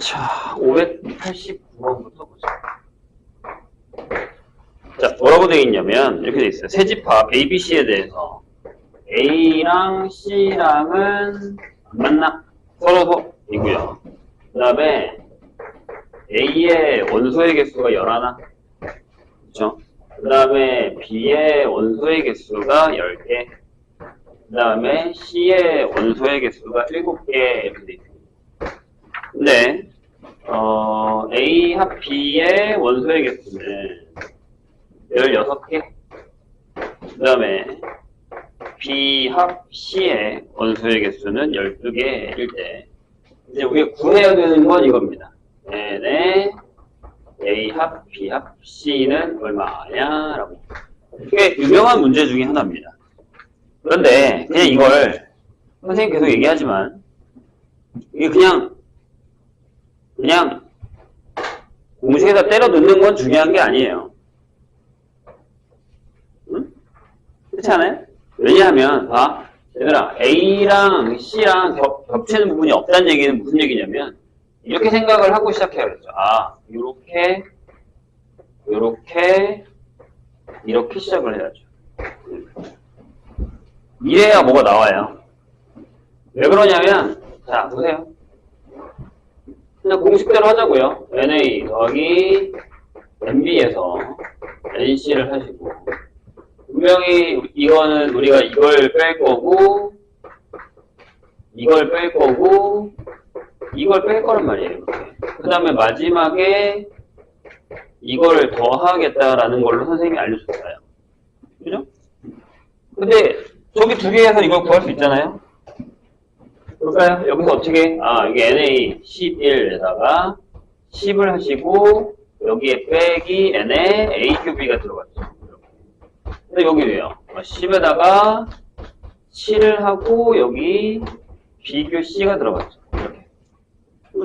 자, 589번부터 보자. 자, 뭐라고 되어 있냐면, 이렇게 되어 있어요. 세집합 ABC에 대해서 A랑 C랑은 안 맞나? 서로이고요. 그 다음에 A의 원소의 개수가 11. 그쵸? 그 다음에 B의 원소의 개수가 10개. 그 다음에 C의 원소의 개수가 7개. 이렇게 되어 있습니다. 근데 A 합 B의 원소의 개수는 16개. 그 다음에 B 합 C의 원소의 개수는 12개일 때, 이제 우리가 구해야 되는 건 이겁니다. n의 A 합 B 합 C는 얼마냐라고. 이게 유명한 문제 중에 하나입니다. 그런데 그냥 이걸 선생님 계속 얘기하지만, 이게 그냥 공식에다 때려 넣는 건 중요한 게 아니에요. 응? 그렇지 않아요? 왜냐하면, 얘들아, A랑 C랑 겹치는 부분이 없다는 얘기는 무슨 얘기냐면, 이렇게 생각을 하고 시작해야 그랬죠. 이렇게 시작을 해야죠. 이래야 뭐가 나와요. 왜 그러냐면, 자, 보세요. 그냥 공식대로 하자고요. NA 더하기 NB에서 NC를 하시고, 분명히 이거는 우리가 이걸 뺄 거고, 이걸 뺄 거란 말이에요. 그 다음에 마지막에 이거를 더하겠다라는 걸로 선생님이 알려줬어요. 그죠? 근데 저기 두 개에서 이걸 구할 수 있잖아요. 그럴까요? 여기서 어떻게? 이게 NA 11에다가 10을 하시고, 여기에 빼기 N에 AQB가 들어갔죠. 근데 여기 왜요? 10에다가 7을 하고, 여기 BQC가 들어갔죠. 이렇게.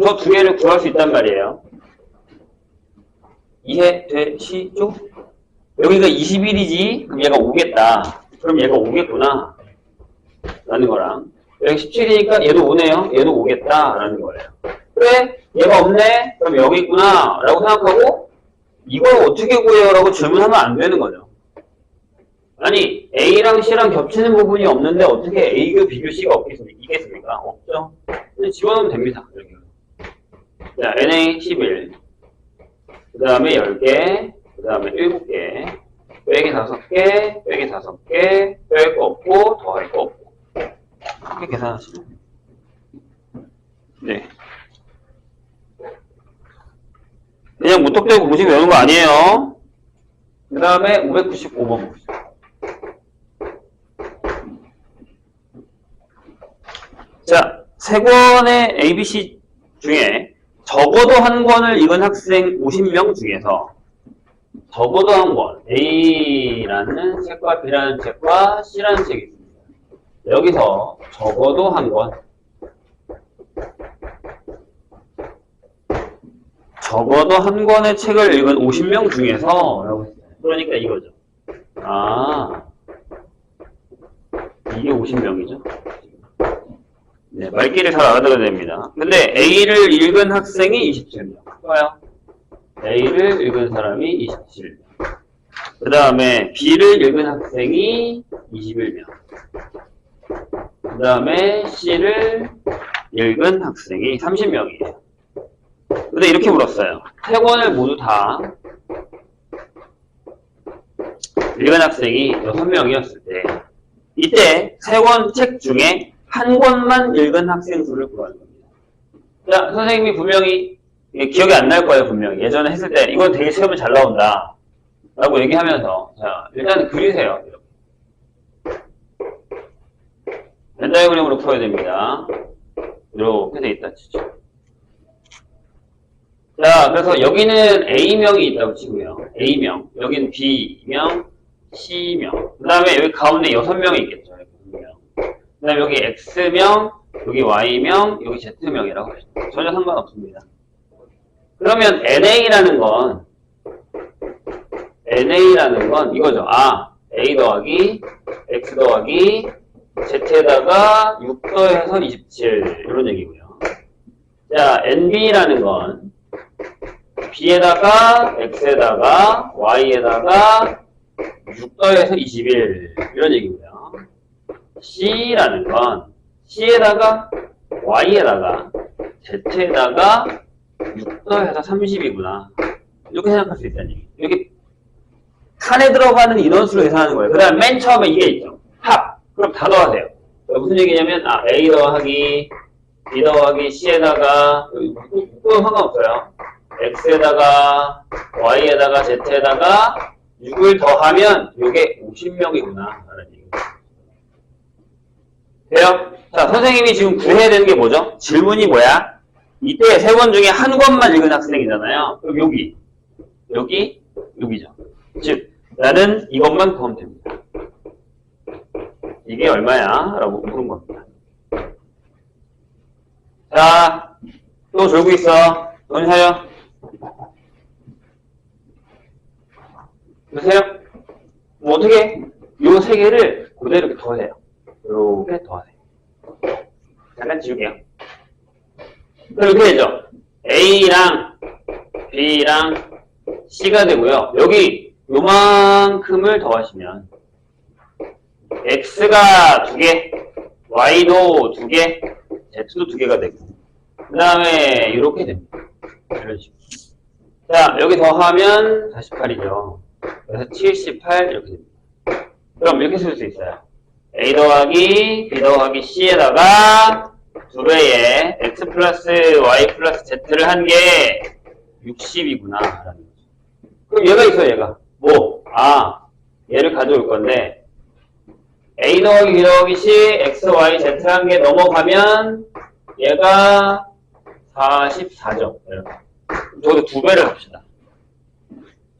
저 두 개를 구할 수 있단 말이에요. 이해되시죠? 여기가 21이지? 그럼 얘가 5겠다. 그럼 얘가 5겠구나. 라는 거랑. 여기 17이니까 얘도 5네요. 얘도 5겠다. 라는 거예요. 그래? 얘가 없네? 그럼 여기 있구나. 라고 생각하고, 이걸 어떻게 구해요? 라고 질문하면 안 되는 거죠. 아니, A랑 C랑 겹치는 부분이 없는데 어떻게 A교, B교, C가 있겠습니까? 없죠. 그냥 집어넣으면 됩니다. 여기. 자, NA 11. 그 다음에 10개. 그 다음에 7개. 빼기 5개. 빼기 5개. 뺄 거 없고, 더할 거 없고. 이렇게 계산하시면 돼요. 네. 그냥 무턱대고 공식 외우는 거 아니에요. 그 다음에 595번 보시죠. 자, 세 권의 ABC 중에 적어도 한 권을 읽은 학생 50명 중에서 적어도 한 권, A라는 책과 B라는 책과 C라는 책이 있습니다. 여기서 적어도 한 권, 적어도 한 권의 책을 읽은 50명 중에서 라고 했어요. 그러니까 이거죠. 이게 50명이죠. 네, 말귀를 잘 알아들어야 됩니다. 근데 A를 읽은 학생이 27명. 봐요. A를 읽은 사람이 27명. 그 다음에 B를 읽은 학생이 21명. 그 다음에 C를 읽은 학생이 30명이에요. 근데 이렇게 물었어요. 세 권을 모두 다 읽은 학생이 6명이었을 때, 이때 세 권 책 중에 한 권만 읽은 학생 수를 구하는 겁니다. 자, 선생님이 분명히, 기억이 안 날 거예요, 분명히. 예전에 했을 때, 이건 되게 시험에 잘 나온다. 라고 얘기하면서, 자, 일단 그리세요. 벤 다이어그램으로 풀어야 됩니다. 이렇게 돼 있다 치죠. 자, 그래서 여기는 A명이 있다고 치고요. A명. 여기는 B명, C명. 그 다음에 여기 가운데 6명이 있겠죠. 그 다음에 여기 X명, 여기 Y명, 여기 Z명이라고 하시죠. 전혀 상관없습니다. 그러면 NA라는 건 이거죠. A 더하기 X 더하기 Z에다가 6 더해서 27 이런 얘기고요. 자, NB라는 건 B에다가 X에다가 Y에다가 6 더해서 21 이런 얘기고요. C라는 건 C에다가 Y에다가 Z에다가 6 더해서 30이구나. 이렇게 생각할 수 있다는 얘기. 이렇게 칸에 들어가는 인원수로 계산하는 거예요. 그 다음 맨 처음에 이게 있죠. 합. 그럼 다 더하세요. 무슨 얘기냐면 A 더하기 B 더하기 C에다가 묶으면 상관없어요. X에다가 Y에다가 Z에다가 6을 더하면 이게 50명이구나 라는 얘기예요. 돼요? 자, 선생님이 지금 구해야 되는 게 뭐죠? 질문이 뭐야? 이때 세 권 중에 한 권만 읽은 학생이잖아요. 그럼 여기죠. 즉 나는 이것만 구하면 됩니다. 이게 얼마야? 라고 물은 겁니다. 자, 또 졸고 있어. 돈 사요. 보세요. 뭐 어떻게 요 세 개를 그대로 이렇게 더해요. 이렇게 더하세요. 잠깐 지울게요. 그럼 이렇게 되죠. A랑 B랑 C가 되고요. 여기 요만큼을 더하시면 X가 2개, Y도 2개, Z도 2개가 되고 그 다음에 이렇게 됩니다. 이런 식으로. 자, 여기 더하면 48이죠. 그래서 78 이렇게 됩니다. 그럼 이렇게 쓸 수 있어요. A 더하기 B 더하기 C에다가 2배의 X 플러스 Y 플러스 Z를 한 게 60이구나 라는 거죠. 그럼 얘가 있어요. 얘가 뭐? 얘를 가져올 건데 A 더하기 B 더하기 C X, Y, Z 한 개 넘어가면 얘가 44죠. 저기도 2배를 합시다.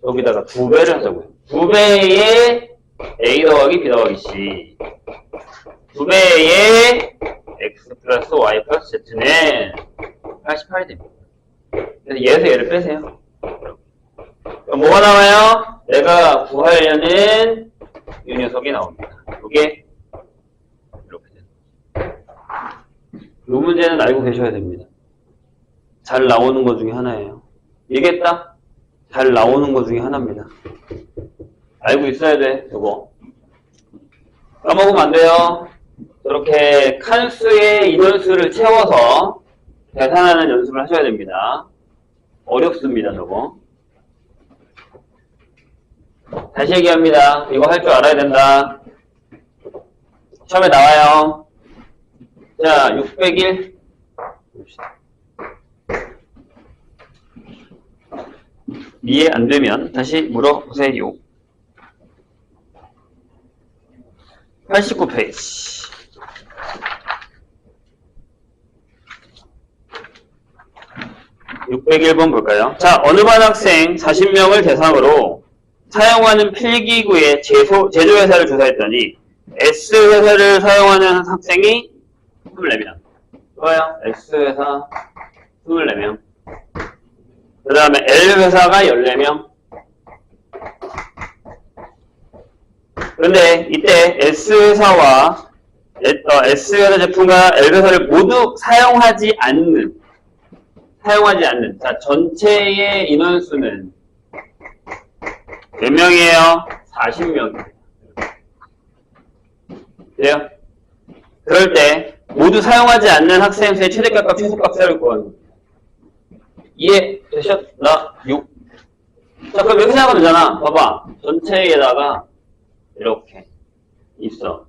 여기다가 2배를 하자고요. 2배의 A 더하기 B 더하기 C 2배의 X 플러스 Y 플러스 Z는 88이 됩니다. 그래서 얘에서 얘를 빼세요. 그럼 뭐가 나와요? 내가 구하려는 이 녀석이 나옵니다. 이게 이렇게 됩니다. 이 문제는 알고 계셔야 됩니다. 잘 나오는 것 중에 하나예요. 얘기했다? 잘 나오는 것 중에 하나입니다. 알고 있어야 돼, 이거. 까먹으면 안 돼요. 이렇게 칸수의 인원수를 채워서 계산하는 연습을 하셔야 됩니다. 어렵습니다, 저거. 다시 얘기합니다. 이거 할 줄 알아야 된다. 시험에 나와요. 자, 601. 이해 안 되면 다시 물어보세요. 89페이지. (601번) 볼까요? 자, 어느 반 학생 40명을 대상으로 사용하는 필기구의 제조회사를 조사했더니 S회사를 사용하는 학생이 24명. 좋아요. S회사 24명. 그 다음에 L회사가 14명. 그런데 이때 S회사와 S회사 제품과 L회사를 모두 사용하지 않는 자, 전체의 인원수는 몇 명이에요? 40명이에요. 돼요? 그럴 때 모두 사용하지 않는 학생 수의 최대값과 최소값을 구하는 겁니다. 이해 되셨나? 6. 자, 그럼 이렇게 생각하면 되잖아. 봐봐. 전체에다가 이렇게 있어.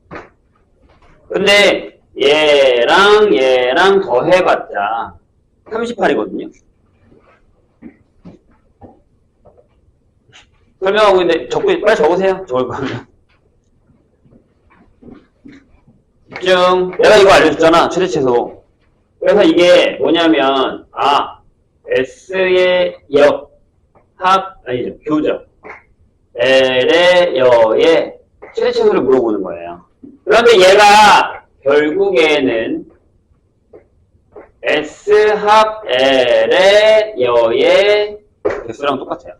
근데 얘랑 더해봤자 38이거든요. 설명하고 있는데 빨리 적으세요. 적을 거면. 집중. 내가 이거 알려줬잖아. 최대최소. 그래서 이게 뭐냐면 S의 아니죠. 교적. L의 여의 최대최소를 물어보는 거예요. 그런데 얘가 결국에는 S 합 L의 여의 개수랑 똑같아요.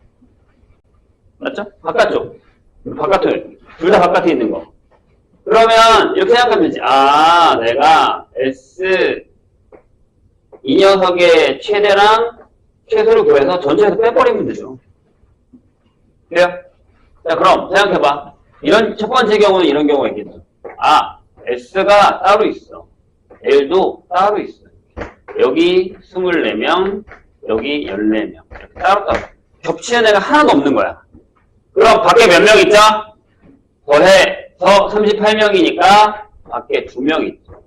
맞죠? 바깥쪽. 둘 다 바깥에 있는 거. 그러면 이렇게 생각하면 되지. 내가 S의 이 녀석의 최대랑 최소를 구해서 전체에서 빼버리면 되죠. 그래요? 자, 그럼 생각해봐. 이런 첫 번째 경우는 이런 경우가 있겠죠. 아, S가 따로 있어. L도 따로 있어. 여기 24명, 여기 14명. 이렇게 따로따로. 겹치는 애가 하나도 없는 거야. 그럼 밖에 몇 명 있죠? 더해서 38명이니까 밖에 2명 있죠.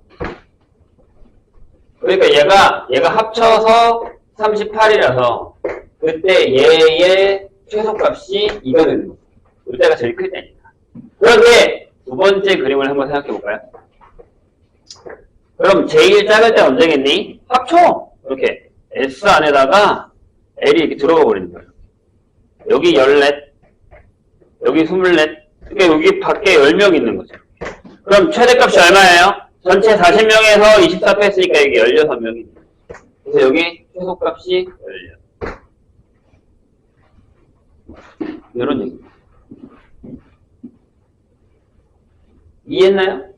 그러니까 얘가 합쳐서 38이라서 그때 얘의 최소값이 이거 되는 거죠. 이때가 제일 클 때니까. 그런데 두 번째 그림을 한번 생각해 볼까요? 그럼 제일 작을 때 언제겠니? 합쳐! 이렇게 S 안에다가 L이 이렇게 들어가 버리는 거예요. 여기 14, 여기 24, 그러니까 여기 밖에 10명 있는 거죠. 그럼 최대값이 얼마예요? 전체 40명에서 24 뺐으니까 여기 16명이. 그래서 여기 최소값이 16. 이런 얘기. 이해했나요?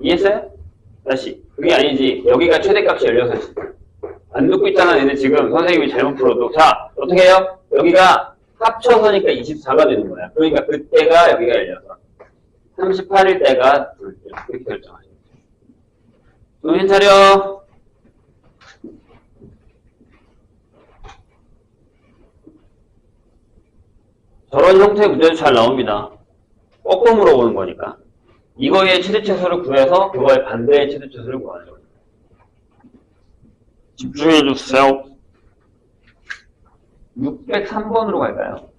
이해했어요? 다시. 그게 아니지. 여기가 최대값이 16이지. 안 듣고 있잖아. 얘네 지금 선생님이 잘못 풀어도. 자, 어떻게 해요? 여기가 합쳐서니까 24가 되는 거야. 그러니까 그때가 여기가 16. 38일 때가 이렇게 결정하죠. 정신 차려. 저런 형태의 문제도 잘 나옵니다. 거꾸로 물어보는 거니까. 이거의 최대최소를 구해서 그거의 반대의 최대최소를 구하는 거예요. 집중해 주세요. 603번으로 갈까요?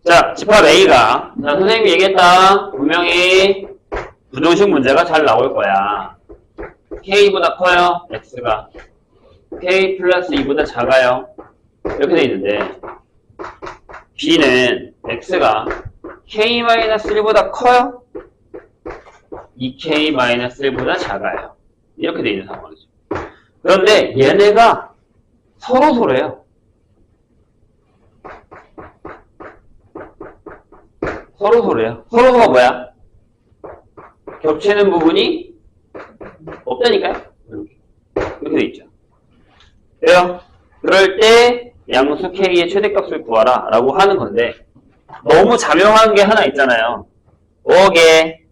자, 집합 A가, 자, 선생님이 얘기했다. 분명히 부정식 문제가 잘 나올 거야. K보다 커요, X가. K 플러스 2보다 작아요. 이렇게 돼 있는데, B는 X가 K-1보다 커요? 2K-1보다 작아요. 이렇게 돼 있는 상황이죠. 그런데 얘네가 서로서래요. 서로서래요. 서로서가 뭐야? 겹치는 부분이 없다니까요? 이렇게 돼 있죠. 그래요? 그럴 때 양수 K의 최대값을 구하라 라고 하는 건데, 너무 자명한 게 하나 있잖아요. 뭐게?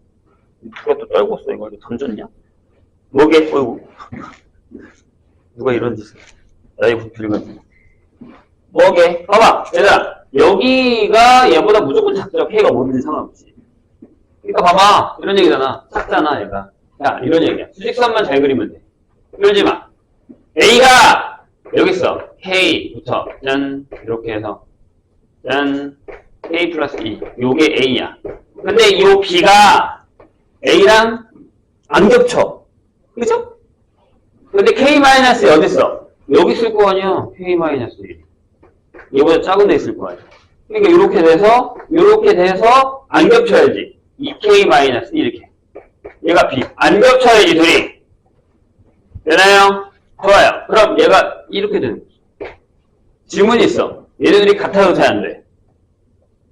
누가 또 떨궜어. 이거 던졌냐? 뭐게? 어이구. 누가 이런 짓을. 나 이거 들거든. 뭐게? 봐봐. 얘들아. 여기가 얘보다 무조건 작죠. K가 뭐든지 상관없지. 그러니까 봐봐. 이런 얘기잖아. 작잖아, 얘가. 자, 이런 얘기야. 수직선만 잘 그리면 돼. 그러지 마. A가 여기 있어. K부터 짠 이렇게 해서 짠 K 플러스 2 요게 A야. 근데 요 B가 A랑 안 겹쳐. 그죠? 근데 K 마이너스 어디 있어? 여기 있을 거 아니야. K 마이너스 1. 얘보다 작은 데 있을 거 아니야. 그러니까 요렇게 돼서 안 겹쳐야지. 2K 마이너스 이렇게. 얘가 B. 안 겹쳐야지 둘이. 되나요? 좋아요. 그럼 얘가 이렇게 되는 거죠. 질문이 있어. 얘네들이 같아도 돼, 안 돼?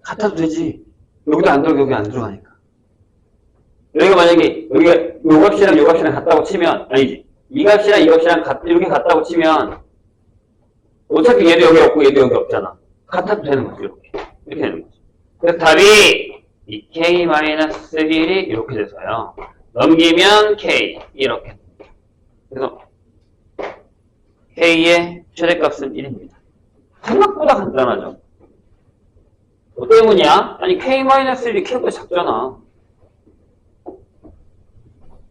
같아도 되지. 여기도 안 들어가, 여기 안 들어가니까. 여기가 만약에, 여기가 요 값이랑 요 값이랑 같다고 치면, 아니지. 이 값이랑 이 값이랑 이렇게 같다고 치면, 어차피 얘도 여기 없고 얘도 여기 없잖아. 같아도 되는 거죠, 이렇게. 이렇게 되는 거죠. 그래서 답이 2K-1이 이렇게 돼서요. 넘기면 K. 이렇게. 그래서, K의 최대값은 1입니다. 생각보다 간단하죠? 뭐 때문이야? 아니, K-1이 K보다 작잖아.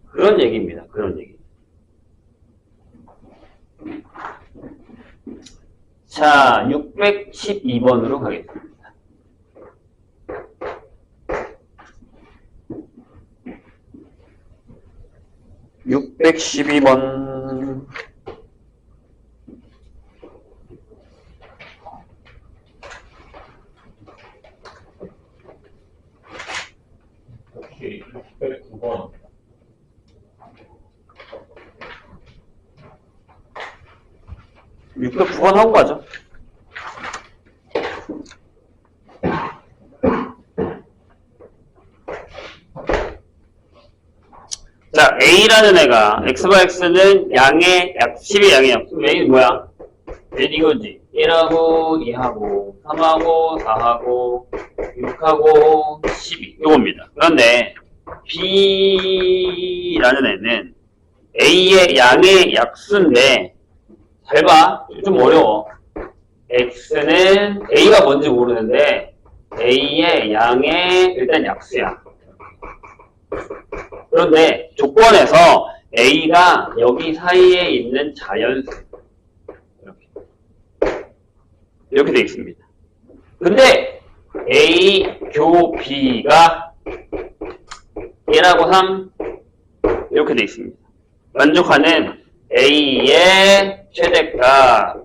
그런 얘기입니다. 그런 얘기. 자, 612번으로 가겠습니다. (612번) 오케이, 609번. 6도 9번 하고 가죠. 자, A라는 애가 X와 X는 양의 약 10의 양의 약. A는 뭐야? N 이거지. 1하고 2하고 3하고 4하고 6하고 12 요겁니다. 그런데 B라는 애는 A의 양의 약수인데 잘 봐. 좀 어려워. X는 A가 뭔지 모르는데 A의 양의 일단 약수야. 그런데 조건에서 A가 여기 사이에 있는 자연수 이렇게 되어 있습니다. 근데 A 교 B가 1하고 3 이렇게 되어 있습니다. 만족하는 A의 최대값하고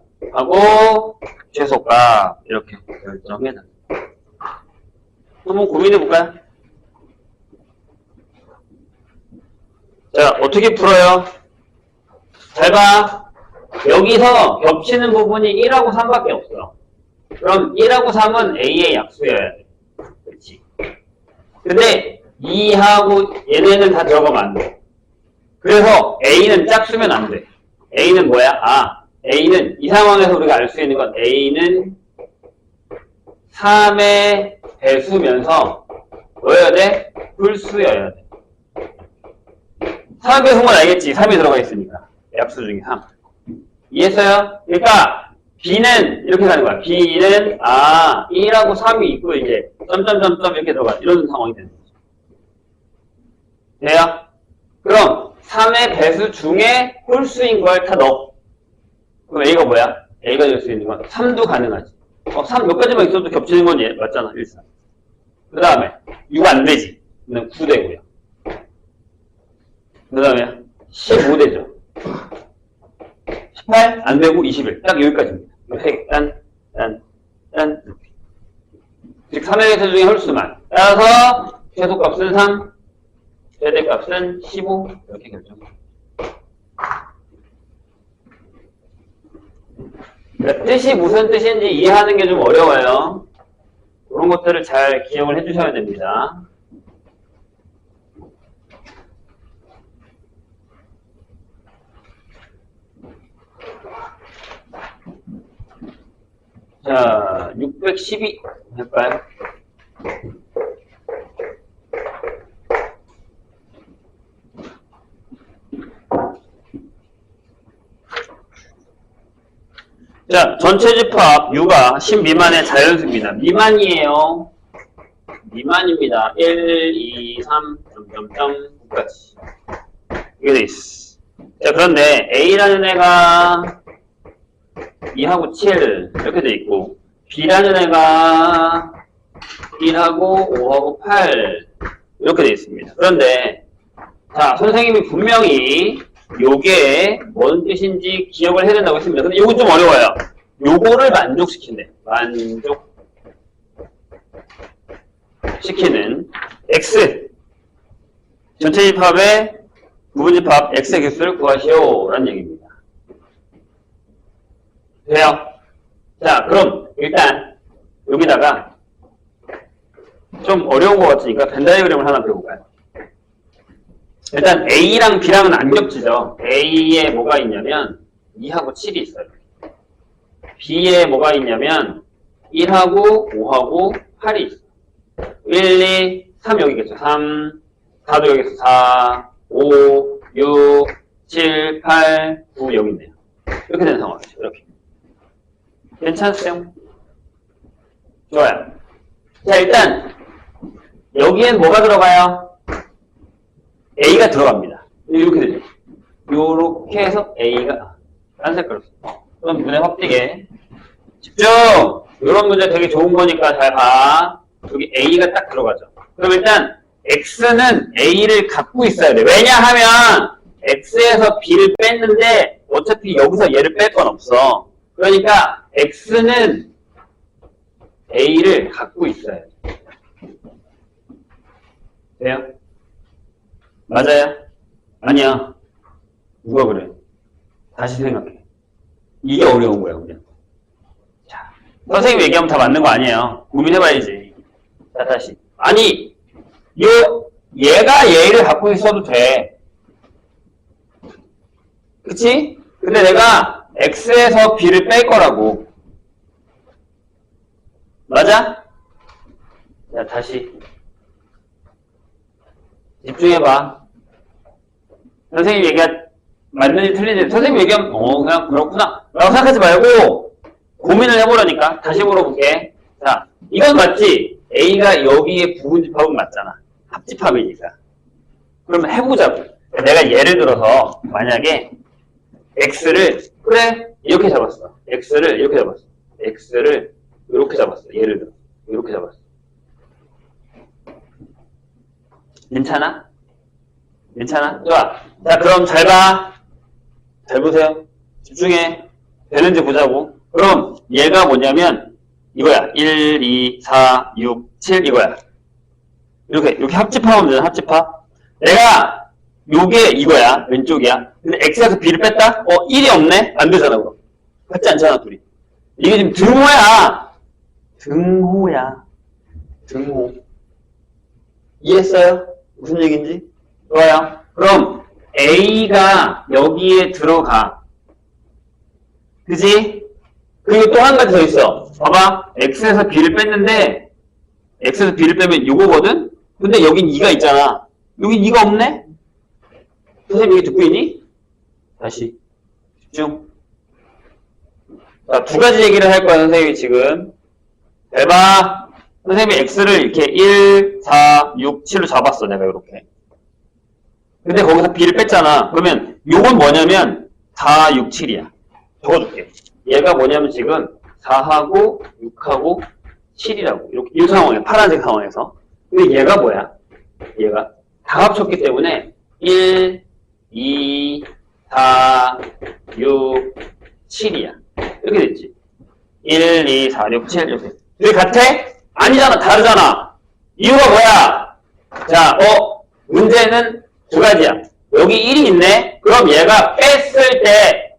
최소값 이렇게 결정해놔. 한번 고민해 볼까요? 자, 어떻게 풀어요? 잘 봐. 여기서 겹치는 부분이 1하고 3밖에 없어. 그럼 1하고 3은 A의 약수여야 돼. 그렇지. 근데 2하고 얘네는 다 들어가면 안 돼. 그래서 A는 짝수면 안 돼. A는 뭐야? A는 이 상황에서 우리가 알 수 있는 건 A는 3의 배수면서 뭐여야 돼? 풀수여야 돼. 3의 배수는 알겠지? 3이 들어가 있으니까. 약수 중에 3. 이해했어요? 그러니까 B는 이렇게 가는 거야. B는 1하고 3이 있고 이제 점점점점 이렇게 들어가. 이런 상황이 되는 거죠. 돼요? 그럼 3의 배수 중에 홀수인 걸 다 넣어. 그럼 A가 뭐야? A가 될 수 있는 건 3도 가능하지. 3 몇 가지만 있어도 겹치는 건 맞잖아. 1, 4. 그 다음에 6 안 되지. 그럼 9 되고요. 그 다음에 15 되죠. 18 안 되고 21. 딱 여기까지입니다. 딴. 즉 3의 배수 중에 홀수만. 따라서 최소값은 3. 최대값은 15 이렇게 결정합니다. 뜻이 무슨 뜻인지 이해하는 게 좀 어려워요. 그런 것들을 잘 기억을 해주셔야 됩니다. 자, 612 할까요? 자, 전체 집합 U가 10 미만의 자연수입니다. 미만이에요. 미만입니다. 1, 2, 3, 점점점, 9까지. 이게 돼 있어. 자, 그런데 A라는 애가 2하고 7 이렇게 돼 있고, B라는 애가 1하고 5하고 8 이렇게 돼 있습니다. 그런데, 자, 선생님이 분명히 요게 뭔 뜻인지 기억을 해야 된다고 했습니다. 근데 요건 좀 어려워요. 요거를 만족시킨대. 만족시키는 X. 전체 집합의 부분 집합 X의 개수를 구하시오. 라는 얘기입니다. 돼요? 자, 그럼 일단 여기다가 좀 어려운 것 같으니까 벤 다이어그램을 하나 그려볼까요? 일단 A랑 B랑은 안 겹치죠. A에 뭐가 있냐면 2하고 7이 있어요. B에 뭐가 있냐면 1하고 5하고 8이 있어요. 1, 2, 3 여기겠죠. 3, 4도 여기서 4, 5, 6, 7, 8, 9 여기 있네요. 이렇게 되는 상황이죠. 이렇게. 괜찮으세요? 좋아요. 자, 일단 여기엔 뭐가 들어가요? A가 들어갑니다. 이렇게 되죠. 요렇게 해서 A가 딴 색깔로 써. 그럼 눈에 확 띄게 집중! 이런 문제 되게 좋은 거니까 잘 봐. 여기 A가 딱 들어가죠. 그럼 일단 X는 A를 갖고 있어야 돼. 왜냐하면 X에서 B를 뺐는데 어차피 여기서 얘를 뺄 건 없어. 그러니까 X는 A를 갖고 있어야 돼. 돼요? 맞아요? 아니야. 누가 그래? 다시 생각해. 이게 어려운 거예요, 그냥. 자, 선생님 얘기하면 다 맞는 거 아니에요. 고민해봐야지. 자, 다시. 아니, 얘가 얘를 갖고 있어도 돼. 그치? 근데 내가 x에서 b를 뺄 거라고. 맞아? 자, 다시. 집중해봐. 선생님 얘기가 맞는지 틀린지, 선생님 얘기하면, 그냥 그렇구나. 라고 생각하지 말고, 고민을 해보라니까. 다시 물어볼게. 자, 이건 맞지? A가 여기에 부분집합은 맞잖아. 합집합이니까. 그러면 해보자고. 내가 예를 들어서, 만약에, X를, 그래, 이렇게 잡았어. X를 이렇게 잡았어. X를 이렇게 잡았어. 예를 들어. 이렇게 잡았어. 괜찮아? 괜찮아? 좋아. 자, 그럼 잘 봐. 잘 보세요. 집중해. 되는지 보자고. 그럼 얘가 뭐냐면 이거야. 1, 2, 4, 6, 7 이거야. 이렇게 합집합하면 되잖아. 합집합. 내가 요게 이거야. 왼쪽이야. 근데 X에서 B를 뺐다? 1이 없네? 안 되잖아, 그럼. 같지 않잖아, 둘이. 이게 지금 등호야. 등호야. 등호. 이해했어요? 무슨 얘기인지? 좋아요. 그럼 A가 여기에 들어가. 그지? 그리고 또 한 가지 더 있어. 봐봐. X에서 B를 뺐는데 X에서 B를 빼면 요거거든? 근데 여긴 2가 있잖아. 여긴 2가 없네? 선생님 이게 듣고 있니? 다시 집중. 자, 두 가지 얘기를 할 거야, 선생님이 지금. 잘 봐. 선생님이 X를 이렇게 1, 4, 6, 7로 잡았어, 내가 이렇게. 근데 거기서 B를 뺐잖아. 그러면 요건 뭐냐면 4, 6, 7이야. 적어줄게. 얘가 뭐냐면 지금 4하고 6하고 7이라고. 이렇게 이 상황에 파란색 상황에서. 근데 얘가 뭐야? 얘가 다 합쳤기 때문에 1, 2, 4, 6, 7이야. 이렇게 됐지. 1, 2, 4, 6, 7 이렇게. 둘이 같아? 아니잖아. 다르잖아. 이유가 뭐야? 자, 문제는 두 가지야. 여기 1이 있네? 그럼 얘가 뺐을 때,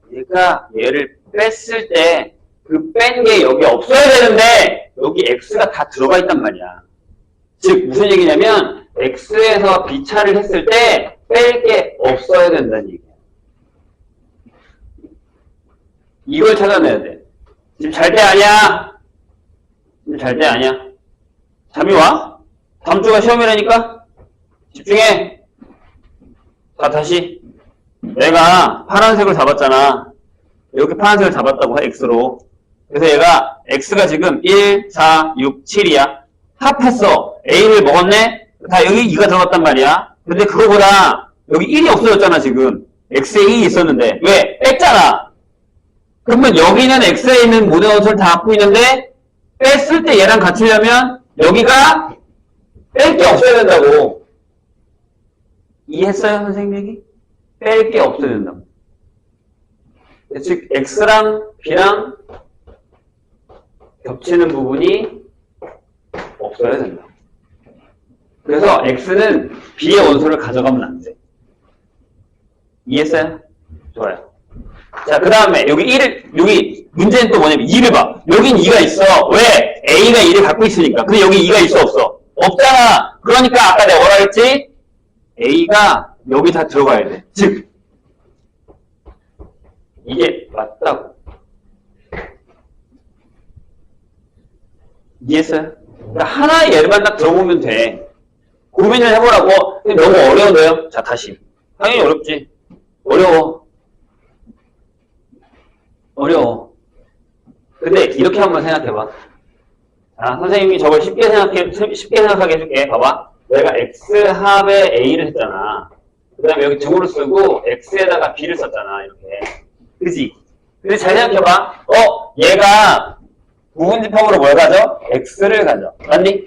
얘를 뺐을 때, 그 뺀 게 여기 없어야 되는데, 여기 X가 다 들어가 있단 말이야. 즉, 무슨 얘기냐면, X에서 B차를 했을 때, 뺄 게 없어야 된다는 얘기야. 이걸 찾아내야 돼. 지금 잘 때 아니야? 지금 잘 때 아니야? 잠이 와? 다음 주가 시험이라니까? 집중해! 자, 다시. 내가 파란색을 잡았잖아. 이렇게 파란색을 잡았다고 해, X로. 그래서 얘가, X가 지금 1, 4, 6, 7이야. 합했어. A를 먹었네? 다 여기 2가 들어갔단 말이야. 근데 그거보다 여기 1이 없어졌잖아, 지금. X에 1이 있었는데. 왜? 뺐잖아. 그러면 여기는 X에 있는 모든 원소를 다 갖고 있는데, 뺐을 때 얘랑 같으려면, 여기가 뺄 게 없어야 된다고. 이해했어요, 선생님 얘기? 뺄 게 없어야 된다고. 즉, X랑 B랑 겹치는 부분이 없어야 된다. 그래서 X는 B의 원소를 가져가면 안 돼. 이해했어요? 좋아요. 자, 그 다음에 여기 문제는 또 뭐냐면 2를 봐. 여긴 2가 있어. 왜? A가 2를 갖고 있으니까. 근데 여기 2가 있어, 없어? 없잖아. 그러니까 아까 내가 뭐라 했지? A가 여기 다 들어가야 돼. 즉, 이게 맞다고. 이해했어요? 그러니까 하나의 예를만 딱 들어보면 돼. 고민을 해보라고. 근데 너무 어려운데요? 자, 다시. 당연히 어렵지. 어려워. 근데 이렇게 한번 생각해봐. 자, 선생님이 저걸 쉽게 생각하게 해줄게. 봐봐. 내가 X합에 A를 했잖아. 그 다음에 여기 등호를 쓰고 X에다가 B를 썼잖아. 이렇게. 그지? 근데 잘 생각해봐. 얘가 부분집합으로 뭘 가져? X를 가져. 맞니?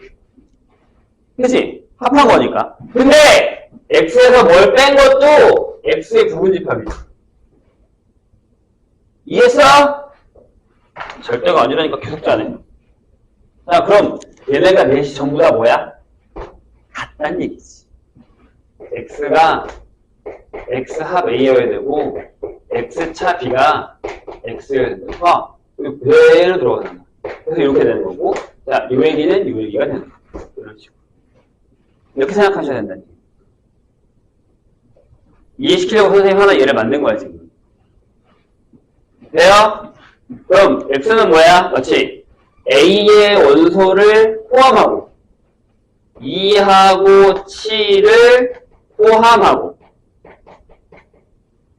그지? 합한 거니까. 근데 X에서 뭘 뺀 것도 X의 부분집합이야. 이해했어? 절대가 아니라니까 계속 짜네. 자, 그럼 얘네가 넷이 전부 다 뭐야? 같다는 얘기지. X가 X합 A여야 되고 x차 b가 x가 그대로 들어가잖아. 그래서 이렇게 되는 거고, 자, 요 얘기는 요 얘기가 되는 거고. 이런 식으로. 이렇게 생각하셔야 된다니. 이해시키려고 선생님 하나 예를 만든 거야, 지금. 돼요? 그럼 x는 뭐야? 그렇지. a의 원소를 포함하고 2하고 7을 포함하고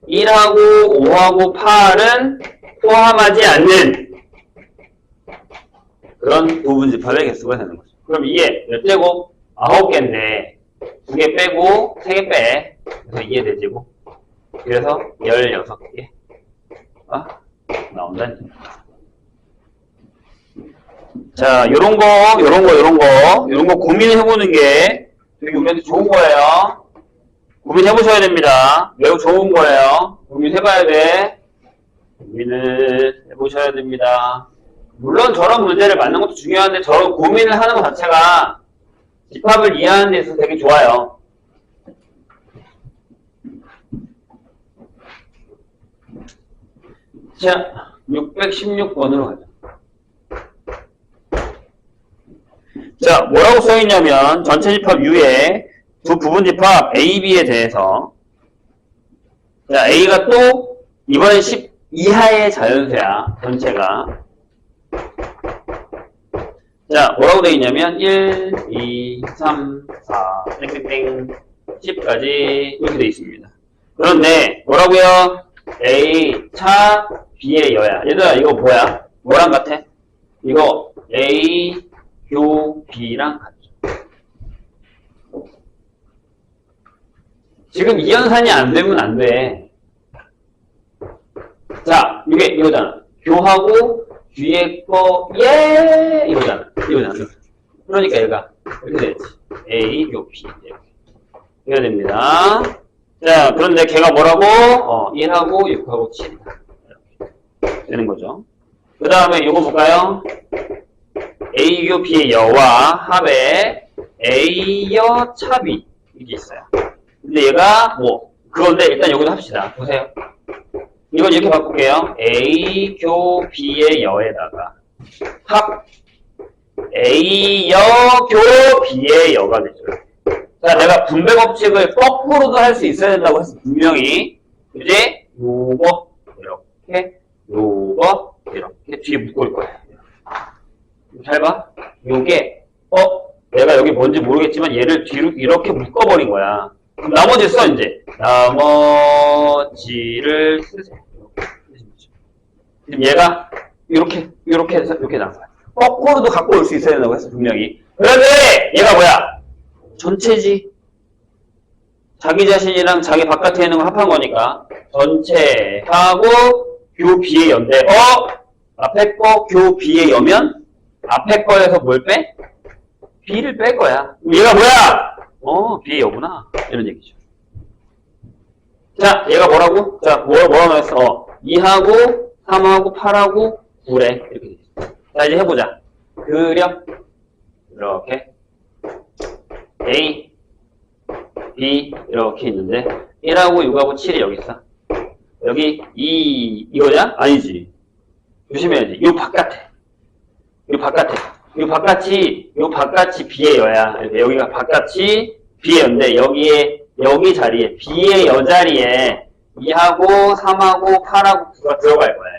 1하고 5하고 8은 포함하지 않는 그런 부분집합의 개수가 되는 거죠. 그럼 이게 몇 제곱? 9개인데 2개 빼고 3개 빼. 그래서 2의 대제곱. 그래서 16개. 나온다니. 자, 요런 거 고민해보는 게 되게 우리한테 좋은 거예요. 고민해보셔야 됩니다. 매우 좋은 거예요. 고민해봐야 돼. 고민을 해보셔야 됩니다. 물론 저런 문제를 맞는 것도 중요한데 저런 고민을 하는 것 자체가 집합을 이해하는 데 있어서 되게 좋아요. 자, 616번으로 가자. 자, 뭐라고 써있냐면 전체 집합 U에 두 부분 집합 A, B에 대해서 자, A가 또 이번엔 10 이하의 자연수야. 전체가. 자, 뭐라고 되어 있냐면 1, 2, 3, 4, 땡땡땡 10까지 이렇게 되어 있습니다. 그런데 뭐라고요? A 차 B의 여야. 얘들아 이거 뭐야? 뭐랑 같아? 이거 A 교 B랑 같죠. 지금 이 연산이 안 되면 안 돼. 자, 이게 이거잖아. 교하고 뒤에 거 이거잖아. 그러니까 얘가 이렇게 되지. A 교 B 이렇게 됩니다. 자, 그런데 걔가 뭐라고? 1하고 6하고 7 이렇게 되는 거죠. 그 다음에 이거 볼까요? A교 B의 여와 합의 A여 차비 이게 있어요. 근데 얘가 뭐 그건데 일단 여기도 합시다. 보세요. 이건 이렇게 바꿀게요. A교 B의 여에다가 합 A여 교 B의 여가 되죠. 자, 내가 분배 법칙을 거꾸로도 할 수 있어야 된다고 했어. 분명히. 이제 요거 이렇게 요거 이렇게 뒤에 묶을 거예요. 잘 봐. 요게 내가 여기 뭔지 모르겠지만 얘를 뒤로 이렇게 묶어버린 거야. 그럼 나머지 써 이제. 나머지를 쓰세요. 지금 얘가 이렇게 해서 이렇게 나온 거야. 거꾸로도 갖고 올 수 있어야 된다고 했어. 분명히. 그런데 얘가 뭐야? 전체지. 자기 자신이랑 자기 바깥에 있는 거 합한 거니까 전체하고 교 B의 여인데 앞에 거 교 B의 여면 앞에 거에서 뭘 빼? B를 뺄 거야. 얘가 뭐야? B의 여구나. 이런 얘기죠. 자, 얘가 뭐라고? 자, 뭐라고 했어? 2하고 3하고 8하고 9래. 이렇게 돼. 자, 이제 해보자. 그려. 이렇게. A, B 이렇게 있는데 1하고 6하고 7이 여기 있어. 여기 2 이거냐? 아니지. 조심해야지. 요 바깥이 B의 여야. 여기가 바깥이 B의 여인데 여기 자리에 B의 여 자리에 2하고 3하고 8하고 9가 들어갈 거야.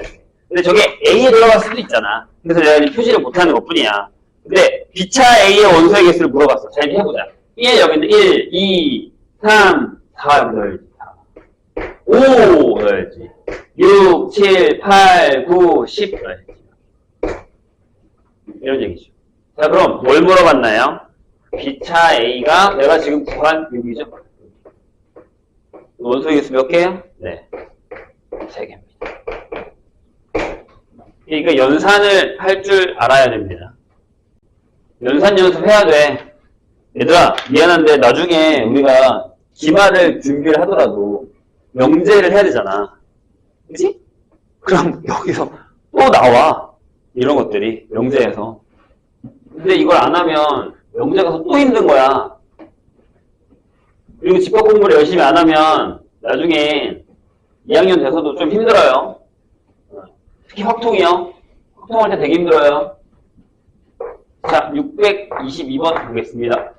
근데 저게 A에 들어갈 수도 있잖아. 그래서 내가 지금 표시를 못하는 것 뿐이야. 근데 B차 A의 원소의 개수를 물어봤어. 자, 이제 해보자. 1 여기인데 1, 2, 3, 4 넣어야지. 5 넣어야지. 6, 7, 8, 9, 10 넣어야지. 이런 얘기죠. 자, 그럼 뭘 물어봤나요? B차 A가 내가 지금 구한 6이죠. 원소의 개수 몇 개예요? 네. 3개입니다. 그러니까 연산을 할 줄 알아야 됩니다. 연산 연습해야 돼. 얘들아, 미안한데 나중에 우리가 기말을 준비를 하더라도 명제를 해야 되잖아. 그치? 그럼 여기서 또 나와. 이런 것들이 명제에서. 근데 이걸 안 하면 명제가 또 힘든 거야. 그리고 집합 공부를 열심히 안 하면 나중에 2학년 돼서도 좀 힘들어요. 특히 확통이요. 확통할 때 되게 힘들어요. 자, 622번 보겠습니다.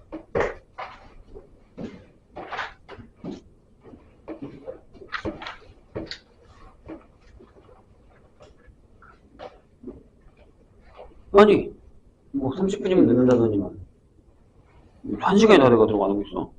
아니, 뭐 30분이면 늦는다더니만 1시간이나 내가 들어가는 거 있어.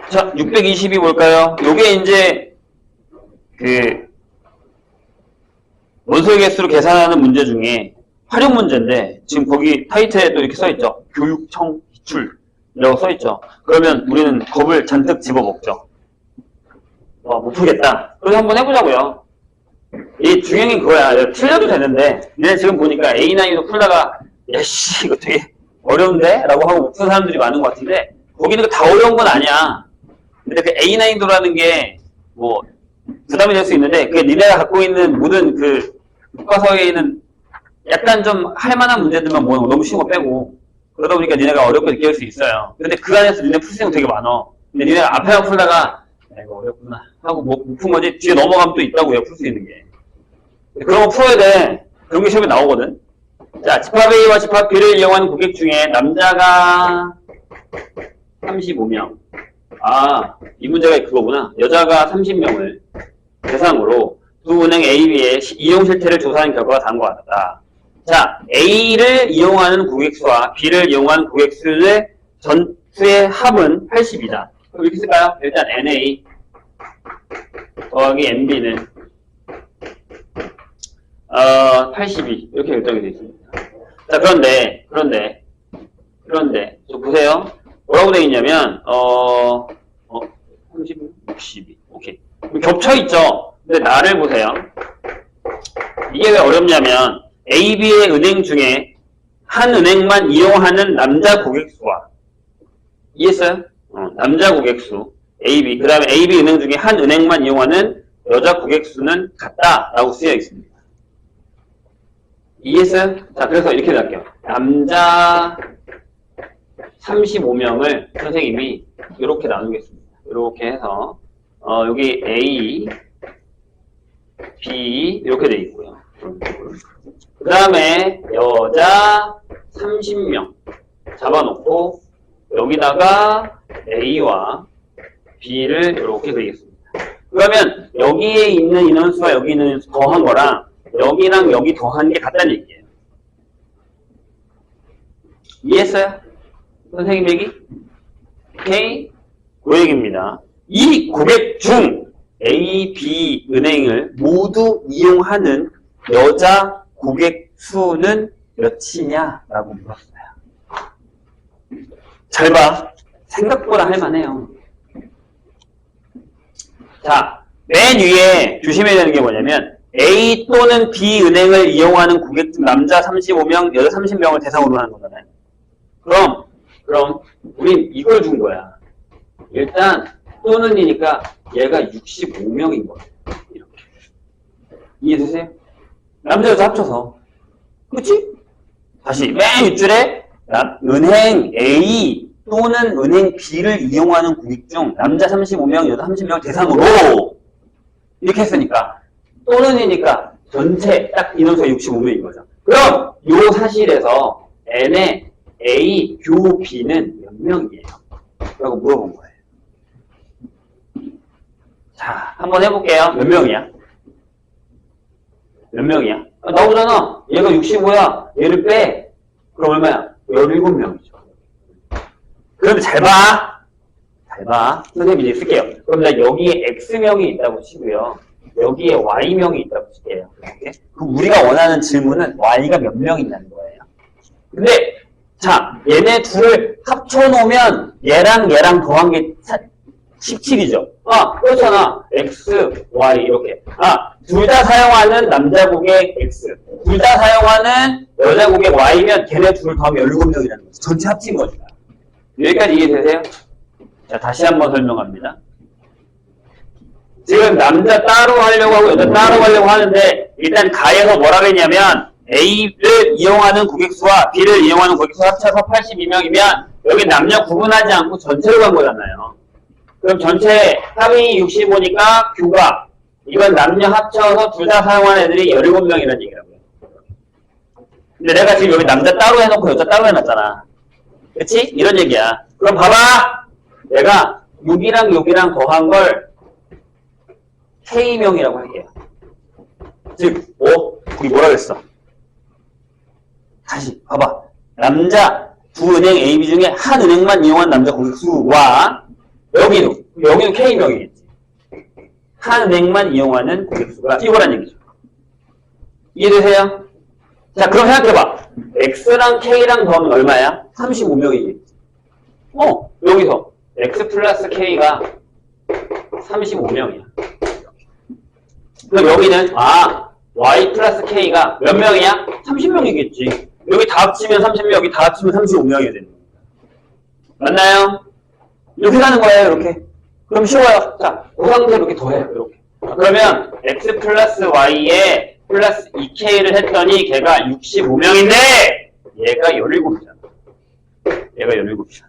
자, 620이 뭘까요? 요게 이제, 원소의 개수로 계산하는 문제 중에 활용 문제인데, 지금 거기 타이틀에 또 이렇게 써있죠. 교육청 기출이라고 써있죠. 그러면 우리는 겁을 잔뜩 집어먹죠. 못 풀겠다. 그래서 한번 해보자고요. 이 중요한 그거야. 내가 틀려도 되는데, 내가 지금 보니까 A9도 풀다가, 야씨, 이거 되게 어려운데? 라고 하고 못 푸는 사람들이 많은 것 같은데, 거기는 다 어려운 건 아니야. 근데 그 A9도라는 게, 뭐, 부담이 될 수 있는데, 그 니네가 갖고 있는 모든 그, 교과서에 있는 약간 좀 할만한 문제들만 뭐 너무 쉬운 거 빼고, 그러다 보니까 니네가 어렵게 느낄 수 있어요. 근데 그 안에서 니네 풀 수 있는 거 되게 많어. 근데 니네가 앞에만 풀다가, 이거 어렵구나. 하고 못 푼 거지, 뒤에 넘어가면 또 있다고요, 풀 수 있는 게. 그런 거 풀어야 돼. 그런 게 시험에 나오거든. 자, 집합 A와 집합 B를 이용하는 고객 중에 남자가 35명. 이 문제가 그거구나. 여자가 30명을 대상으로 두 은행 A, B의 이용 실태를 조사한 결과가 다음과 같다. 자, A를 이용하는 고객수와 B를 이용하는 고객수의 전수의 합은 80이다. 그럼 이렇게 쓸까요? 일단 NA 더하기 NB는 82 이렇게 결정이 되어 있습니다. 자, 그런데 좀 보세요. 뭐라고 되어 있냐면 30, 62 오케이. 겹쳐 있죠. 근데 나를 보세요. 이게 왜 어렵냐면 A, B의 은행 중에 한 은행만 이용하는 남자 고객수와 이해했어요? 남자 고객수 A, B 그 다음에 A, B 은행 중에 한 은행만 이용하는 여자 고객수는 같다라고 쓰여 있습니다. 이해했어요? 자, 그래서 이렇게 할게요. 남자 35명을 선생님이 이렇게 나누겠습니다. 이렇게 해서 여기 A, B 이렇게 돼 있고요. 그 다음에 여자 30명 잡아놓고 여기다가 A와 B를 이렇게 그리겠습니다. 그러면 여기에 있는 인원수와 여기 있는 인원수 더한 거랑 여기랑 여기 더한 게 같다는 얘기예요. 이해했어요? 선생님 얘기? 오케이? 그 얘기입니다. 이 고객 중 A, B 은행을 모두 이용하는 여자 고객 수는 몇이냐? 라고 물었어요. 잘 봐. 생각보다 할만해요. 자, 맨 위에 조심해야 되는 게 뭐냐면 A 또는 B 은행을 이용하는 고객 중 남자 35명, 여자 30명을 대상으로 하는 거잖아요. 그럼 우린 이걸 준 거야. 일단 또는이니까 얘가 65명인 거야. 이렇게. 이해되세요? 남자 여자 합쳐서. 그치? 다시 맨 윗줄에 은행 A 또는 은행 B를 이용하는 고객 중 남자 35명, 여자 30명 대상으로 이렇게 했으니까 또는이니까 전체 딱 인원수가 65명인 거죠. 그럼 요 사실에서 N의 A, 교 B는 몇 명이에요? 라고 물어본 거예요. 자, 한번 해볼게요. 몇 명이야? 몇 명이야? 나오잖아. 얘가 65야. 얘를 빼. 그럼 얼마야? 17명이죠. 그럼 잘 봐. 잘 봐. 선생님이 이제 쓸게요. 그럼 나 여기에 X명이 있다고 치고요. 여기에 Y명이 있다고 칠게요. 이렇게. 그럼 우리가 원하는 질문은 Y가 몇 명 있냐는 거예요. 근데 자, 얘네 둘을 합쳐놓으면 얘랑 더한 게 17이죠. 그렇잖아. X, Y 이렇게. 둘 다 사용하는 남자 고객 X, 둘 다 사용하는 여자 고객 Y면 걔네 둘 더하면 17명이라는 거죠. 전체 합친 거죠. 여기까지 이해되세요? 자, 다시 한번 설명합니다. 지금 남자 따로 하려고 하고 여자 따로 하려고 하는데 일단 가에서 뭐라 그랬냐면 A를 이용하는 고객 수와 B를 이용하는 고객 수 합쳐서 82명이면 여기 남녀 구분하지 않고 전체로 간 거잖아요. 그럼 전체 합이 65니까 교가 이건 남녀 합쳐서 둘 다 사용하는 애들이 17명이라는 얘기라고요. 근데 내가 지금 여기 남자 따로 해놓고 여자 따로 해놨잖아. 그치? 이런 얘기야. 그럼 봐봐! 내가 6이랑 더한 걸 K명이라고 할게요. 즉, 우리 뭐라 그랬어? 다시 봐봐. 남자 두 은행 AB 중에 한 은행만 이용한 남자 고객 수와 여기도 K명이겠지. 한 은행만 이용하는 고객 수가 이거란 얘기죠. 이해되세요? 자, 그럼 생각해봐. X랑 K랑 더하면 얼마야? 35명이겠지. 여기서 X 플러스 K가 35명이야. 그럼 여기는 Y 플러스 K가 몇 명이야? 30명이겠지. 여기 다 합치면 30명, 여기 다 합치면 35명이 되는 거야. 맞나요? 이렇게 가는 거예요, 이렇게. 그럼 쉬워요. 자, 그 상태로 이렇게 더해요, 이렇게. 그러면 X 플러스 Y에 플러스 2K를 했더니 걔가 65명인데 얘가 17이잖아. 얘가 17이잖아.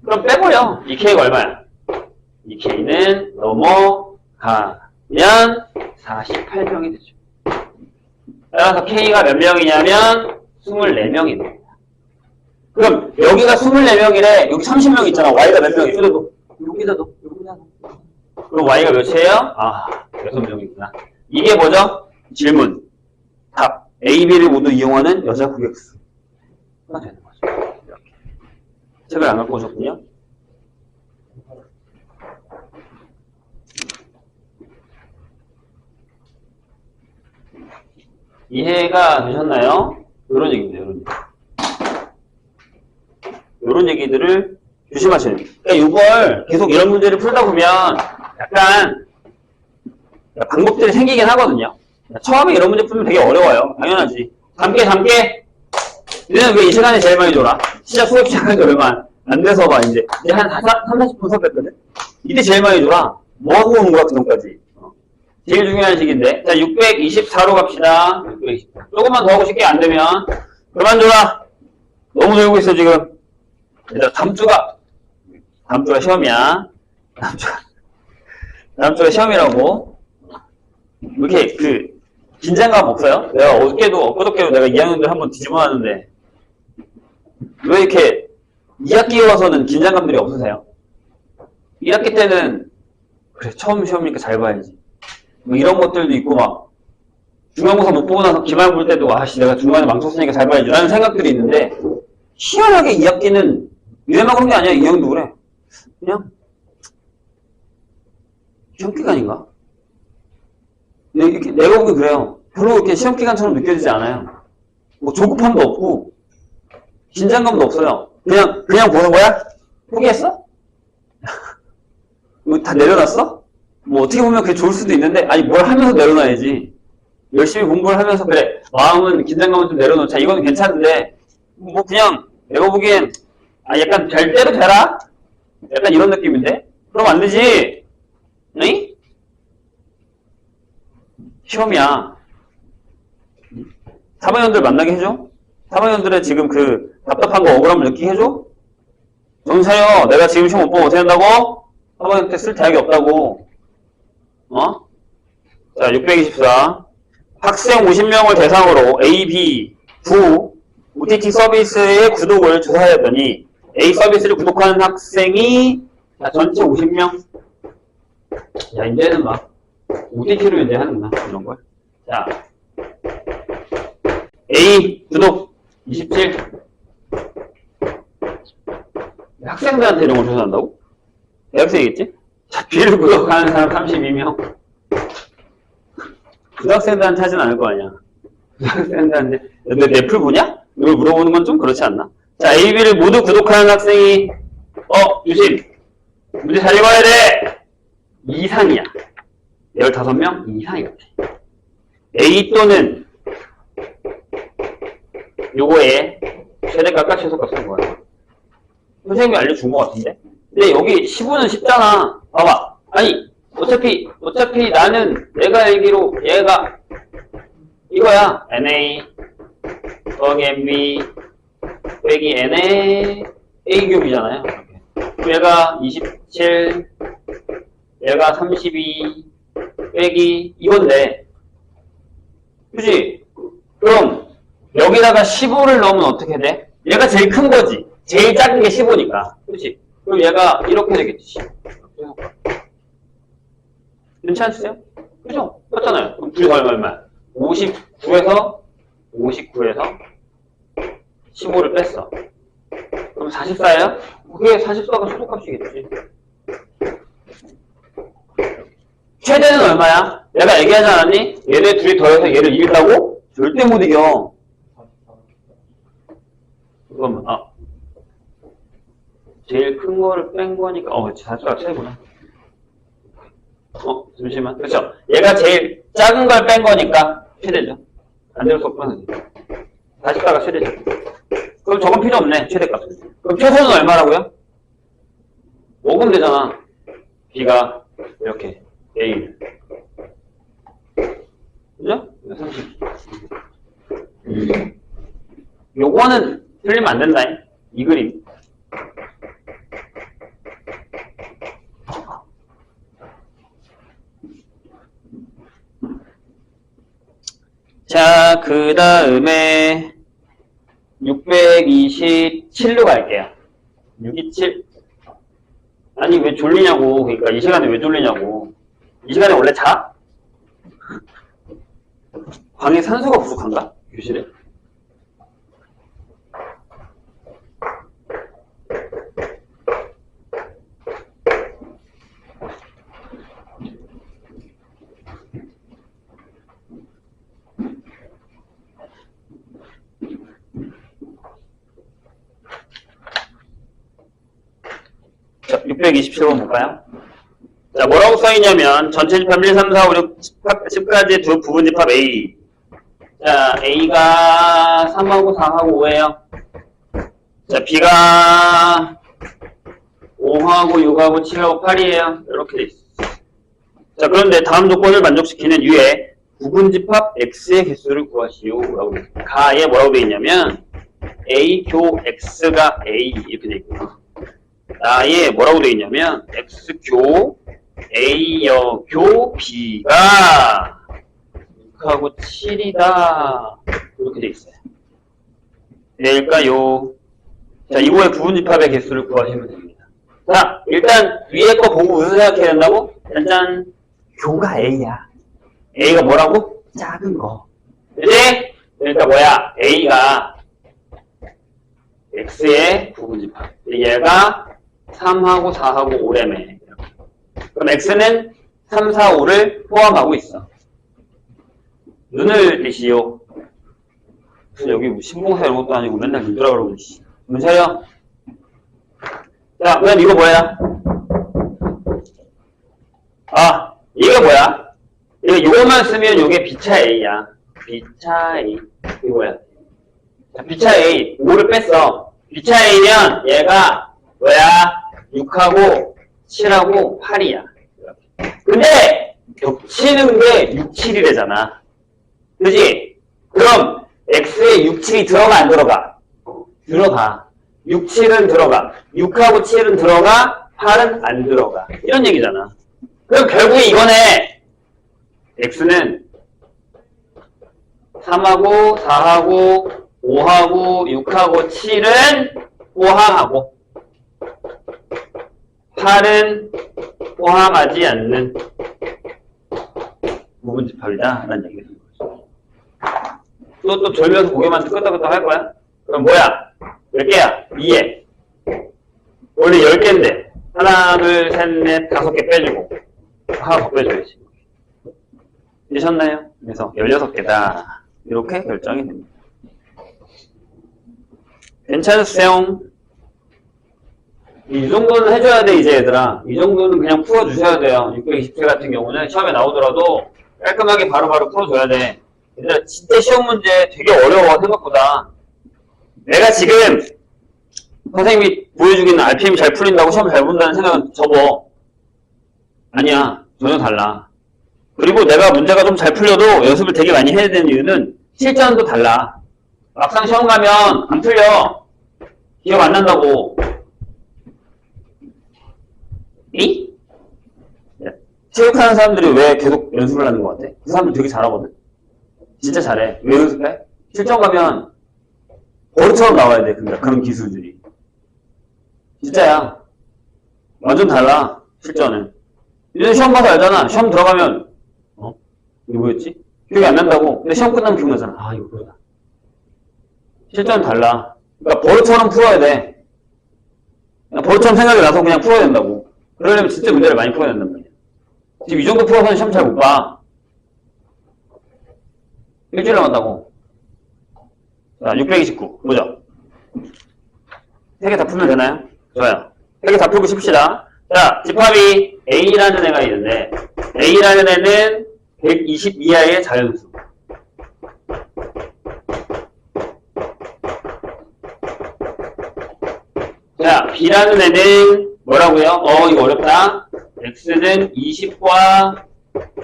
그럼 빼버려. 2K가 얼마야? 2K는 넘어가면 48명이 되죠. 따라서 K가 몇 명이냐면 24명이 됩니다. 그럼 여기가 24명이래. 여기 30명 있잖아. Y가 몇 명이야? 여기다 넣어. 그럼 Y가 몇이에요? 6명이구나. 이게 뭐죠? 질문. 답. A, B를 모두 이용하는 여자 고객 수가 되는 거죠. 이렇게. 책을 안 갖고 오셨군요. 이해가 되셨나요? 이런 얘기입니다. 이런 얘기들을 조심하셔야 돼요. 그러니까 이걸 계속 이런 문제를 풀다 보면 약간 방법들이 생기긴 하거든요. 처음에 이런 문제 풀면 되게 어려워요. 당연하지. 잠깨. 너는 왜 이 시간에 제일 많이 졸아? 진짜 수업 시작한 지 얼마 안 돼서 봐, 이제 한 30분 수업했거든? 이때 제일 많이 졸아. 뭐 하고 오는 거야, 그 전까지. 제일 중요한 시기인데. 자, 624로 갑시다. 624. 조금만 더 하고 싶게 안 되면 그만 졸아. 너무 놀고 있어, 지금. 얘들아, 다음 주가 시험이야. 다음 주가 시험이라고. 이렇게 긴장감 없어요? 내가 엊그저께도 내가 2학년들 한번 뒤집어 놨는데 왜 이렇게 2학기에 와서는 긴장감들이 없으세요? 1학기 때는 그래, 처음 시험이니까 잘 봐야지. 뭐 이런 것들도 있고 막 중간고사 못 보고 나서 기말 볼 때도 내가 중간에 망쳤으니까 잘 봐야지 라는 생각들이 있는데 희한하게 2학기는 이래만 그런 게 아니야. 2학년도 그래. 그냥 시험기간인가? 내가 보기 그래요. 별로 이렇게 시험기간처럼 느껴지지 않아요. 뭐 조급함도 없고 긴장감도 없어요. 그냥 보는 거야? 포기했어? 뭐 다 내려놨어? 뭐 어떻게 보면 그게 좋을 수도 있는데 아니 뭘 하면서 내려놔야지. 열심히 공부를 하면서 그래 마음은 긴장감은 좀 내려놓자. 이거는 괜찮은데 뭐 그냥 내가 보기엔 약간 될 대로 되라? 약간 이런 느낌인데? 그럼 안 되지. 응? 시험이야. 3학년들 만나게 해줘? 3학년들의 지금 답답한 거 억울함을 느끼게 해줘? 정사요, 내가 지금 시험 못 보면 어떻게 한다고? 3학년 때 쓸 대학이 없다고. 자, 624. 학생 50명을 대상으로 A, B 두 OTT 서비스의 구독을 조사하였더니 A 서비스를 구독하는 학생이 전체 50명? 야, 이제는 막 OTT로 이제 하는구나, 이런 걸. 자, A 구독 27. 학생들한테 이런 걸 조사한다고? 대학생이겠지? 자, B를 구독하는 사람 32명. 고등학생들한테 하진 않을 거 아니야. 고등학생들한테 너 넷플 보냐? 이걸 물어보는 건 좀 그렇지 않나? 자, A, B를 모두 구독하는 학생이 유심 문제 잘 읽어야 돼! 이상이야. 15명 이상이겠지. A 또는 요거의 최대값과 최소값 쓴 거야. 선생님이 알려준 것 같은데? 근데 여기 15는 쉽잖아. 봐봐. 아니, 어차피 나는 내가 알기로 얘가 이거야. NA 더하기 NB 빼기 NA A규비잖아요. 그럼 얘가 27, 얘가 32 빼기 이건데, 그치? 그럼 여기다가 15를 넣으면 어떻게 돼? 얘가 제일 큰 거지. 제일 작은 게 15니까. 그치? 그럼 얘가 이렇게 되겠지. 괜찮으세요? 그죠? 맞잖아요. 그럼 둘이 얼마? 59에서 15를 뺐어. 그럼 44예요? 그게 44가 소속값이겠지. 최대는 얼마야? 내가 얘기하지 않았니? 얘네 둘이 더해서 얘를 이긴다고? 절대 못 이겨. 잠깐만, 제일 큰 거를 뺀 거니까, 44가 최고구나. 잠시만. 그렇죠? 얘가 제일 작은 걸 뺀 거니까 최대죠. 안 될 수 없구나. 44가 최대죠. 그럼 저건 필요 없네, 최대값. 그럼 최소는 얼마라고요? 5금 되잖아. B가 이렇게 A. 그죠? 30. 요거는 틀리면 안 된다. 이 그림. 자, 그 다음에 627로 갈게요. 627. 아니, 왜 졸리냐고. 그러니까 이 시간에 왜 졸리냐고. 이 시간에 원래 자? 방에 산소가 부족한가? 교실에? 자, 627번 볼까요? 자, 뭐라고 써있냐면, 전체 집합 1, 3, 4, 5, 6, 10까지 두 부분 집합 A. 자, A가 3하고 4하고 5예요. 자, B가 5하고 6하고 7하고 8이에요. 이렇게 돼 있어. 자, 그런데 다음 조건을 만족시키는 U의 부분 집합 X의 개수를 구하시오. 라고 돼 있어요. 가에 뭐라고 돼 있냐면, A 교 X가 A 이렇게 돼 있고요. 나에 뭐라고 되어 있냐면 X교 A여교 B가 6하고 7이다 이렇게 되어 있어요. 왜일까요? 자, 이거의 부분집합의 개수를 구하시면 됩니다. 자, 일단 위에 거 보고 무슨 생각해야 된다고? 짠짠, 교가 A야. A가 뭐라고? 작은 거. 그치? 그러니까 뭐야? A가 X의 부분집합. 얘가 3하고 4하고 5래매. 그럼 X는 3, 4, 5를 포함하고 있어. 눈을 뜨시오. 여기 뭐 신봉사 이런 것도 아니고 맨날 눈 뜨라 그러고, 눈 차려. 자, 그럼 이거 뭐야? 이거 뭐야? 이거만 쓰면 이게 B차 A야. B차 A. 이거 뭐야? 자, B차 A. 5를 뺐어. B차 A면 얘가 뭐야? 6하고 7하고 8이야. 근데 겹치는 게 6, 7이래잖아. 그지? 그럼 X에 6, 7이 들어가 안 들어가? 들어가. 6, 7은 들어가. 6하고 7은 들어가. 8은 안 들어가. 이런 얘기잖아. 그럼 결국에 이거네. X는 3하고 4하고 5하고 6하고 7은 포함하고 8은 포함하지 않는 부분집합이다 라는 얘기가 되는 거죠. 또 졸면서 고개만 끄덕끄덕 할 거야? 그럼 뭐야? 몇 개야? 2에 원래 10개인데 하나, 둘, 셋, 넷, 5개 빼주고 하나 더 빼줘야지. 되셨나요? 그래서 16개다 이렇게 결정이 됩니다. 괜찮으세요? 이 정도는 해줘야 돼, 이제 얘들아. 이 정도는 그냥 풀어주셔야 돼요. 627 같은 경우는 시험에 나오더라도 깔끔하게 바로바로 풀어줘야 돼. 얘들아, 진짜 시험 문제 되게 어려워, 생각보다. 내가 지금 선생님이 보여주기는 RPM이 잘 풀린다고 시험 잘 본다는 생각은 접어. 아니야. 전혀 달라. 그리고 내가 문제가 좀 잘 풀려도 연습을 되게 많이 해야 되는 이유는 실전도 달라. 막상 시험 가면 안 풀려. 기억 안 난다고. 이? 체육하는 사람들이 왜 계속 연습을 하는 것 같아? 그 사람들 되게 잘하거든. 진짜 잘해. 왜 연습해? 실전 가면 버릇처럼 나와야 돼. 그런 기술들이. 진짜야. 완전 달라. 실전은. 이제 시험 봐서 알잖아. 시험 들어가면 이거 뭐였지? 기억이 안 난다고. 근데 시험 끝나면 기억나잖아. 아, 이거 뭐야. 실전은 달라. 그러니까 버릇처럼 풀어야 돼. 그냥 버릇처럼 생각이 나서 그냥 풀어야 된다고. 그러려면 진짜 문제를 많이 풀어야 된단 말이야. 지금 이 정도 풀어서는 시험 잘 못 봐. 일주일 남았다고. 자, 629. 보죠. 3개 다 풀면 되나요? 좋아요. 3개 다 풀고 싶시다. 자, 집합이 A라는 애가 있는데, A라는 애는 120 이하의 자연수. 자, B라는 애는 뭐라고요? 이거 어렵다. X는 20과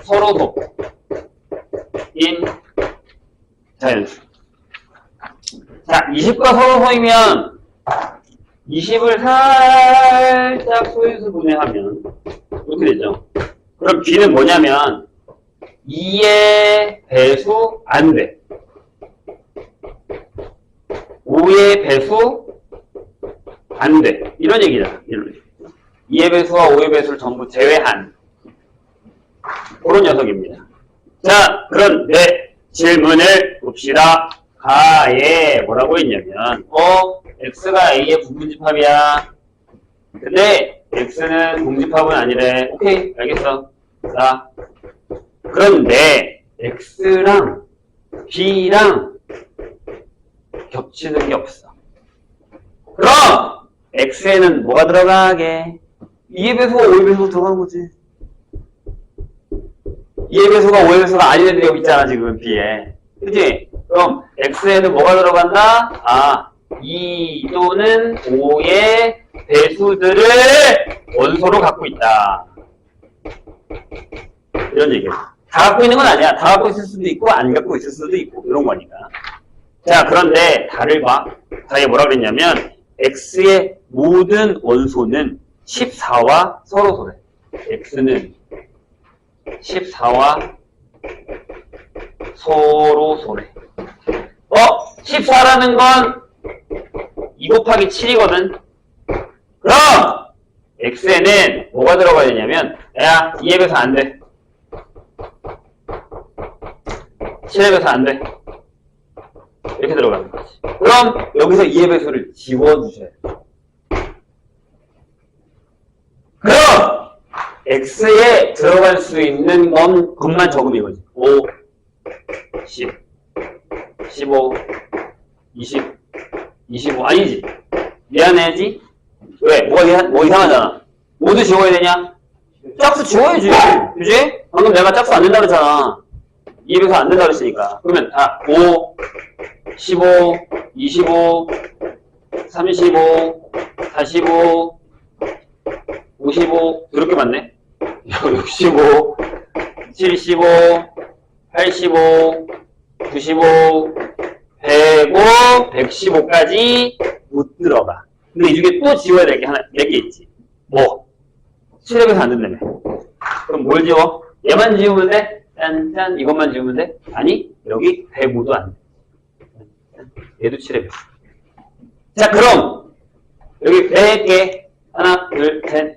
서로 소인 자연수. 자, 20과 서로 소이면 20을 살짝 소인수 분해하면 이렇게 되죠. 그럼 B는 뭐냐면 2의 배수 안 돼. 5의 배수 안 돼. 이런 얘기잖아. 2의 배수와 5의 배수를 전부 제외한 그런 녀석입니다. 자, 그런데 질문을 봅시다. 가에 뭐라고 했냐면 X가 A의 부분집합이야. 근데 X는 동집합은 아니래. 오케이, 알겠어. 자, 그런데 X랑 B랑 겹치는 게 없어. 그럼 X에는 뭐가 들어가게? 2의 배수가 5의 배수가 들어가는 거지. 2의 배수가 5의 배수가 아닌 애들이 여기 있잖아, 지금 B에. 그치? 그럼 X에는 뭐가 들어간다? 2 또는 5의 배수들을 원소로 갖고 있다. 이런 얘기예요. 다 갖고 있는 건 아니야. 다 갖고 있을 수도 있고 안 갖고 있을 수도 있고 이런 거니까. 자, 그런데 다를 봐. 다에 뭐라 그랬냐면 X의 모든 원소는 14와 서로 소래. X는 14와 서로 소래. 14라는 건 2 곱하기 7이거든. 그럼 X에는 뭐가 들어가야 되냐면 야, 2의 배수 안 돼. 7의 배수 안 돼. 이렇게 들어가는 거지. 그럼 여기서 2의 배수를 지워주셔야 돼. 그럼 X에 들어갈 수 있는 것만 적으면 이거지. 5, 10, 15, 20, 25 아니지. 미안해야지. 왜? 뭐 이상하잖아. 모두 지워야 되냐? 짝수 지워야지. 그지? 방금 내가 짝수 안 된다 그랬잖아. 2의 배수 안 된다 그랬으니까. 그러면 5, 15, 25, 35, 45, 55 이렇게 맞네. 65, 75, 85, 95, 105, 115까지 못 들어가. 근데 이 중에 또 지워야 될 게 몇 개 있지. 뭐? 7의 배수 안 된다며. 그럼 뭘 지워? 얘만 지우면 돼? 짠짠 이것만 지우면 돼? 아니, 여기 105도 안 돼. 얘도 7의 배수. 자, 그럼 여기 4개. 하나, 둘, 셋.